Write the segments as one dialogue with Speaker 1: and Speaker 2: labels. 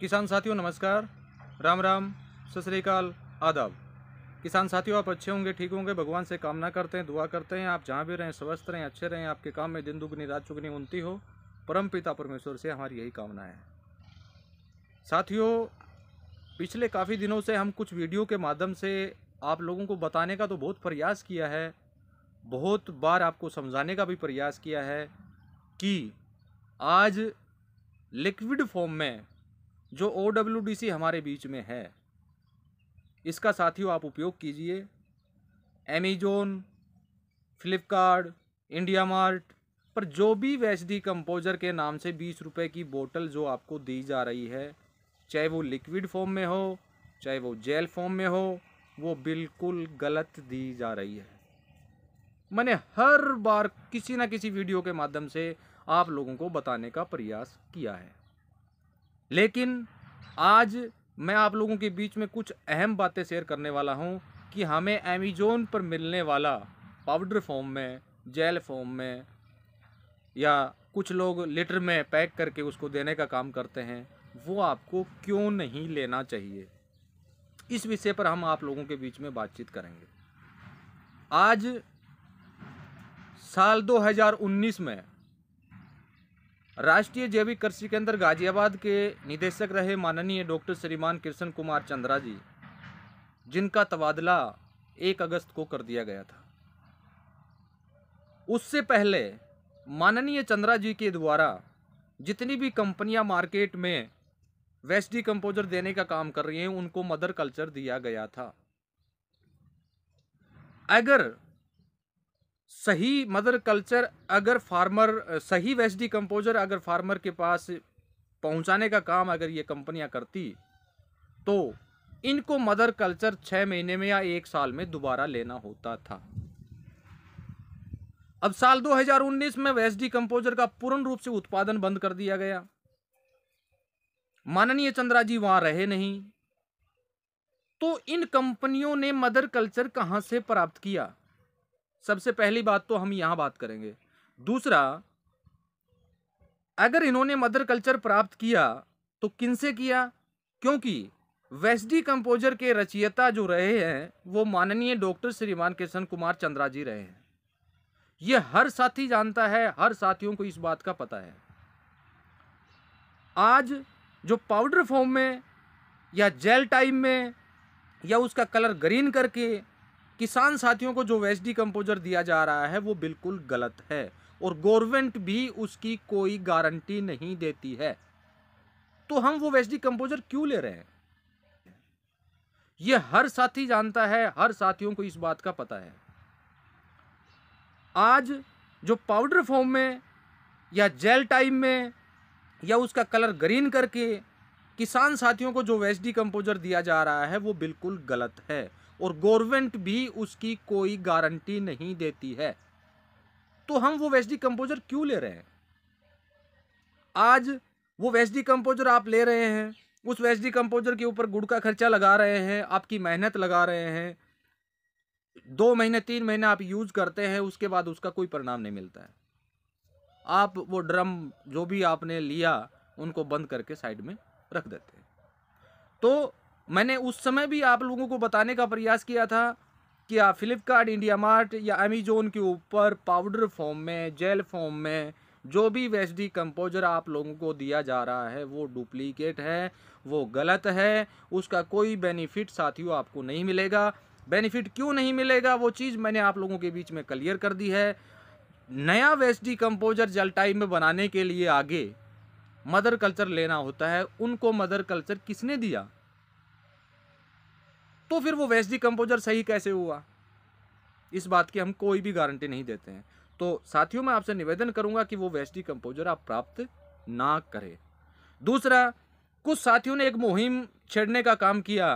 Speaker 1: किसान साथियों नमस्कार, राम राम, सत श्री अकाल, आदाब। किसान साथियों आप अच्छे होंगे, ठीक होंगे, भगवान से कामना करते हैं, दुआ करते हैं आप जहाँ भी रहें स्वस्थ रहें, अच्छे रहें, आपके काम में दिन दुगनी रात चुगनी उन्नति हो। परम पिता परमेश्वर से हमारी यही कामना है। साथियों पिछले काफ़ी दिनों से हम कुछ वीडियो के माध्यम से आप लोगों को बताने का तो बहुत प्रयास किया है, बहुत बार आपको समझाने का भी प्रयास किया है कि आज लिक्विड फॉर्म में जो OWDC हमारे बीच में है, इसका साथियों आप उपयोग कीजिए। अमेजोन, फ्लिपकार्ट, इंडिया मार्ट पर जो भी वैसडी कंपोजर के नाम से 20 रुपये की बोतल जो आपको दी जा रही है, चाहे वो लिक्विड फॉर्म में हो चाहे वो जेल फॉर्म में हो, वो बिल्कुल गलत दी जा रही है। मैंने हर बार किसी ना किसी वीडियो के माध्यम से आप लोगों को बताने का प्रयास किया है, लेकिन आज मैं आप लोगों के बीच में कुछ अहम बातें शेयर करने वाला हूं कि हमें अमेजोन पर मिलने वाला पाउडर फॉर्म में, जेल फॉर्म में या कुछ लोग लीटर में पैक करके उसको देने का काम करते हैं, वो आपको क्यों नहीं लेना चाहिए। इस विषय पर हम आप लोगों के बीच में बातचीत करेंगे। आज साल 2019 में राष्ट्रीय जैविक कृषि केंद्र गाजियाबाद के निदेशक रहे माननीय डॉक्टर श्रीमान कृष्ण कुमार चंद्रा जी, जिनका तबादला 1 अगस्त को कर दिया गया था, उससे पहले माननीय चंद्रा जी के द्वारा जितनी भी कंपनियां मार्केट में वैसडी कंपोजर देने का काम कर रही हैं, उनको मदर कल्चर दिया गया था। अगर सही मदर कल्चर, अगर फार्मर सही वैसडी कंपोजर अगर फार्मर के पास पहुंचाने का काम अगर ये कंपनियां करती, तो इनको मदर कल्चर 6 महीने में या 1 साल में दोबारा लेना होता था। अब साल 2019 में वैसडी कंपोजर का पूर्ण रूप से उत्पादन बंद कर दिया गया। माननीय चंद्रा जी वहां रहे नहीं, तो इन कंपनियों ने मदर कल्चर कहां से प्राप्त किया? सबसे पहली बात तो हम यहां बात करेंगे। दूसरा, अगर इन्होंने मदर कल्चर प्राप्त किया तो किनसे किया? क्योंकि वैसडी कंपोजर के रचयिता जो रहे हैं वो माननीय डॉक्टर श्रीमान कृष्ण कुमार चंद्रा जी रहे हैं। यह हर साथी जानता है, हर साथियों को इस बात का पता है। आज जो पाउडर फॉर्म में या जेल टाइप में या उसका कलर ग्रीन करके किसान साथियों को जो वैसडी कंपोजर दिया जा रहा है, वो बिल्कुल गलत है और गवर्नमेंट भी उसकी कोई गारंटी नहीं देती है। तो हम वो वैसडी कंपोजर क्यों ले रहे हैं? यह हर साथी जानता है, हर साथियों को इस बात का पता है। आज जो पाउडर फॉर्म में या जेल टाइप में या उसका कलर ग्रीन करके किसान साथियों को जो वैसडी कंपोजर दिया जा रहा है, वो बिल्कुल गलत है और गवर्नमेंट भी उसकी कोई गारंटी नहीं देती है। तो हम वो वैसडी कंपोजर क्यों ले रहे हैं? आज वो वैसडी कंपोजर आप ले रहे हैं, उस वैसडी कंपोजर के ऊपर गुड़ का खर्चा लगा रहे हैं, आपकी मेहनत लगा रहे हैं, 2 महीने 3 महीने आप यूज करते हैं, उसके बाद उसका कोई परिणाम नहीं मिलता है। आप वो ड्रम जो भी आपने लिया उनको बंद करके साइड में रख देते हैं। तो मैंने उस समय भी आप लोगों को बताने का प्रयास किया था कि आप फ्लिपकार्ट, इंडिया मार्ट या अमेजोन के ऊपर पाउडर फॉर्म में, जेल फॉर्म में जो भी वैसडी कंपोजर आप लोगों को दिया जा रहा है, वो डुप्लीकेट है, वो गलत है, उसका कोई बेनिफिट साथियों आपको नहीं मिलेगा। बेनिफिट क्यों नहीं मिलेगा, वो चीज़ मैंने आप लोगों के बीच में क्लियर कर दी है। नया वैसडी कंपोजर जेल टाइप में बनाने के लिए आगे मदर कल्चर लेना होता है। उनको मदर कल्चर किसने दिया? तो फिर वो वैसडी कंपोजर सही कैसे हुआ? इस बात की हम कोई भी गारंटी नहीं देते हैं। तो साथियों मैं आपसे निवेदन करूंगा कि वो वैसडी कंपोजर आप प्राप्त ना करें। दूसरा, कुछ साथियों ने एक मुहिम छेड़ने का काम किया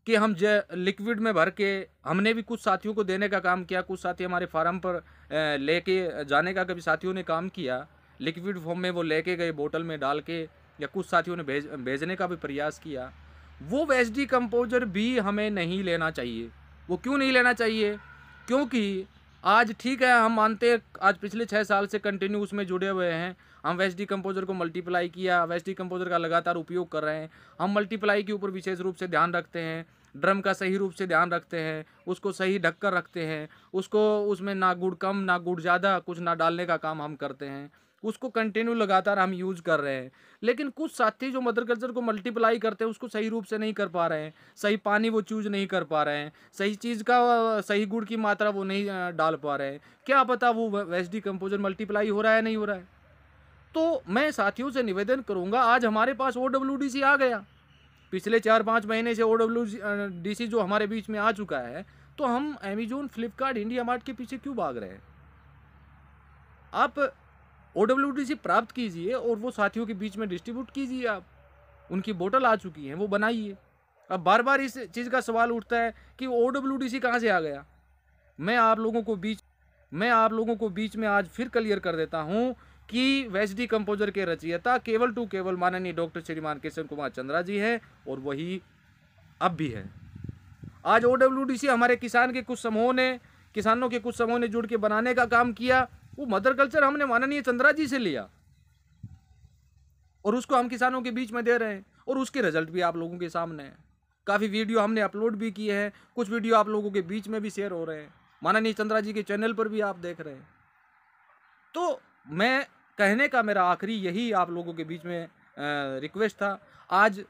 Speaker 1: कि हम लिक्विड में भर के, हमने भी कुछ साथियों को देने का काम किया, कुछ साथी हमारे फार्म पर लेके जाने का कभी साथियों ने काम किया, लिक्विड फॉर्म में वो लेके गए बोतल में डाल के, या कुछ साथियों ने भेजने का भी प्रयास किया। वो वैसडी कंपोजर भी हमें नहीं लेना चाहिए। वो क्यों नहीं लेना चाहिए? क्योंकि आज ठीक है, हम मानते हैं, आज पिछले 6 साल से कंटिन्यू उसमें जुड़े हुए हैं। हम वेस्ट डिकम्पोज़र को मल्टीप्लाई किया, वेस्ट डिकम्पोज़र का लगातार उपयोग कर रहे हैं। हम मल्टीप्लाई के ऊपर विशेष रूप से ध्यान रखते हैं, ड्रम का सही रूप से ध्यान रखते हैं, उसको सही ढक कर रखते हैं, उसको उसमें ना गुड़ कम, ना गुड़ ज़्यादा, कुछ ना डालने का काम हम करते हैं। उसको कंटिन्यू लगातार हम यूज़ कर रहे हैं। लेकिन कुछ साथी जो मदर कल्चर को मल्टीप्लाई करते हैं, उसको सही रूप से नहीं कर पा रहे हैं, सही पानी वो चूज़ नहीं कर पा रहे हैं, सही चीज़ का सही गुड़ की मात्रा वो नहीं डाल पा रहे हैं। क्या पता वो वेस्ट डिकम्पोज़र मल्टीप्लाई हो रहा है, नहीं हो रहा है। तो मैं साथियों से निवेदन करूँगा, आज हमारे पास ओडब्ल्यूडीसी आ गया। पिछले 4-5 महीने से ओडब्ल्यूडीसी जो हमारे बीच में आ चुका है, तो हम अमेज़न, फ्लिपकार्ट, इंडिया मार्ट के पीछे क्यों भाग रहे हैं? आप ओडब्ल्यूडीसी प्राप्त कीजिए और वो साथियों के बीच में डिस्ट्रीब्यूट कीजिए आप। उनकी बोतल आ चुकी है, वो बनाइए। अब बार-बार इस चीज़ का सवाल उठता है कि ओडब्ल्यूडीसी कहाँ से आ गया? मैं आप लोगों को बीच में आज फिर क्लियर कर देता हूँ कि वेस्ट डिकम्पोज़र के रचयिता केवल टू केवल माननीय डॉक्टर श्रीमान किशन कुमार चंद्रा जी हैं, और वही अब भी है। आज ओडब्ल्यूडीसी हमारे किसानों के कुछ समूहों ने जुड़ के बनाने का काम किया। वो मदर कल्चर हमने माननीय चंद्रा जी से लिया और उसको हम किसानों के बीच में दे रहे हैं, और उसके रिजल्ट भी आप लोगों के सामने हैं। काफ़ी वीडियो हमने अपलोड भी किए हैं, कुछ वीडियो आप लोगों के बीच में भी शेयर हो रहे हैं, माननीय चंद्रा जी के चैनल पर भी आप देख रहे हैं। तो मैं कहने का मेरा आखिरी यही आप लोगों के बीच में रिक्वेस्ट था। आज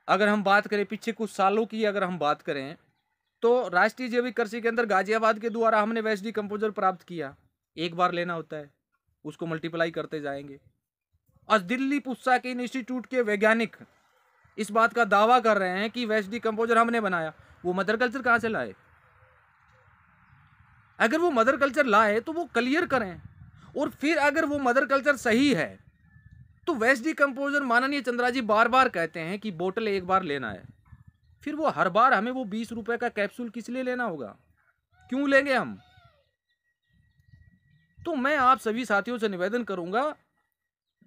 Speaker 1: अगर हम बात करें पिछले कुछ सालों की, अगर हम बात करें, तो राष्ट्रीय जैविक कृषि केंद्र गाजियाबाद के द्वारा हमने वेस्ट डिकम्पोज़र प्राप्त किया। एक बार लेना होता है, उसको मल्टीप्लाई करते जाएंगे। आज दिल्ली पुस्सा के इंस्टीट्यूट के वैज्ञानिक इस बात का दावा कर रहे हैं कि वेस्ट डिकम्पोज़र हमने बनाया। वो मदर कल्चर कहाँ से लाए? अगर वो मदर कल्चर लाए तो वो क्लियर करें, और फिर अगर वो मदर कल्चर सही है तो वेस्ट डिकम्पोज़र माननीय चंद्रा जी बार बार कहते हैं कि बोतल एक बार लेना है, फिर वो हर बार हमें वो 20 रुपए का कैप्सूल किस लिए लेना होगा? क्यों लेंगे हम? तो मैं आप सभी साथियों से निवेदन करूंगा,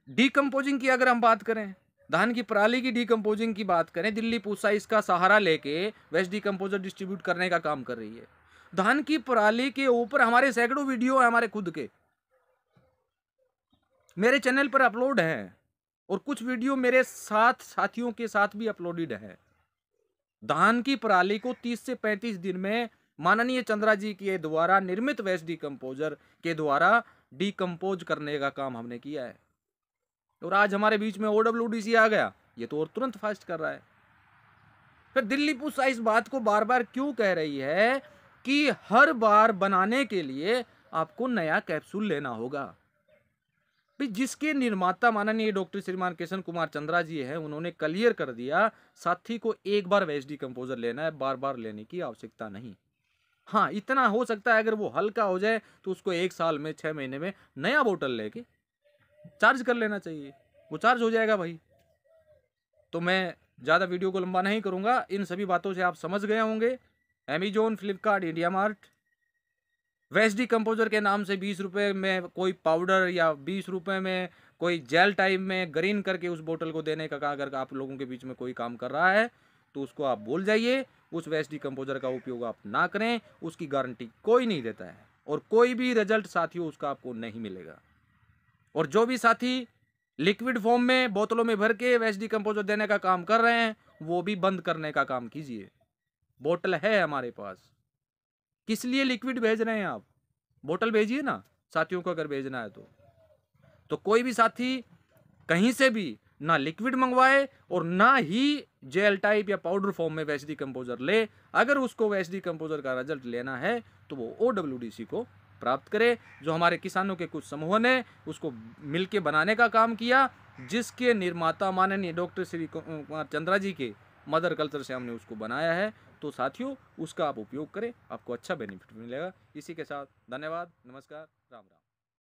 Speaker 1: डीकम्पोजिंग की अगर हम बात करें, धान की पराली की डीकम्पोजिंग की बात करें, दिल्ली पूसा इसका सहारा लेके वेस्ट डिकम्पोजर डिस्ट्रीब्यूट करने का काम कर रही है। धान की पराली के ऊपर हमारे सैकड़ों वीडियो है, हमारे खुद के मेरे चैनल पर अपलोड है, और कुछ वीडियो मेरे साथ साथियों के साथ भी अपलोडेड है। धान की पराली को 30 से 35 दिन में माननीय चंद्रा जी के द्वारा निर्मित वेस्ट डिकम्पोजर के द्वारा डीकम्पोज करने का काम हमने किया है। और आज हमारे बीच में ओडब्ल्यूडीसी आ गया, ये तो और तुरंत फास्ट कर रहा है। फिर दिल्ली पुलिस इस बात को बार बार क्यों कह रही है कि हर बार बनाने के लिए आपको नया कैप्सूल लेना होगा? जिसके निर्माता माननीय डॉक्टर श्रीमान किशन कुमार चंद्रा जी हैं, उन्होंने क्लियर कर दिया साथी को एक बार वेस्ट डिकम्पोजर लेना है, बार बार लेने की आवश्यकता नहीं। हाँ, इतना हो सकता है अगर वो हल्का हो जाए तो उसको 1 साल में 6 महीने में नया बोतल लेके चार्ज कर लेना चाहिए, वो चार्ज हो जाएगा भाई। तो मैं ज़्यादा वीडियो को लंबा नहीं करूँगा, इन सभी बातों से आप समझ गए होंगे। Amazon, Flipkart, India mart waste decomposer के नाम से 20 रुपये में कोई पाउडर या 20 रुपये में कोई जेल टाइप में ग्रीन करके उस बोतल को देने का अगर आप लोगों के बीच में कोई काम कर रहा है तो उसको आप भूल जाइए। उस वेस्ट डिकम्पोजर का उपयोग आप ना करें, उसकी गारंटी कोई नहीं देता है और कोई भी रिजल्ट साथियों उसका आपको नहीं मिलेगा। और जो भी साथी लिक्विड फॉर्म में बोतलों में भर के वेस्ट डिकम्पोजर देने का काम कर रहे हैं वो भी बंद करने का काम कीजिए। बोतल है हमारे पास, किस लिए लिक्विड भेज रहे हैं आप? बोतल भेजिए ना साथियों को अगर भेजना है तो कोई भी साथी कहीं से भी ना लिक्विड मंगवाए और ना ही जेल टाइप या पाउडर फॉर्म में वेस्ट डिकम्पोजर ले। अगर उसको वेस्ट डिकम्पोजर का रिजल्ट लेना है तो वो ओडब्ल्यूडीसी को प्राप्त करे, जो हमारे किसानों के कुछ समूह ने उसको मिलके बनाने का काम किया, जिसके निर्माता माननीय डॉक्टर श्री कुमार चंद्रा जी के मदर कल्चर से हमने उसको बनाया है। तो साथियों उसका आप उपयोग करें, आपको अच्छा बेनिफिट मिलेगा। इसी के साथ धन्यवाद, नमस्कार, राम राम।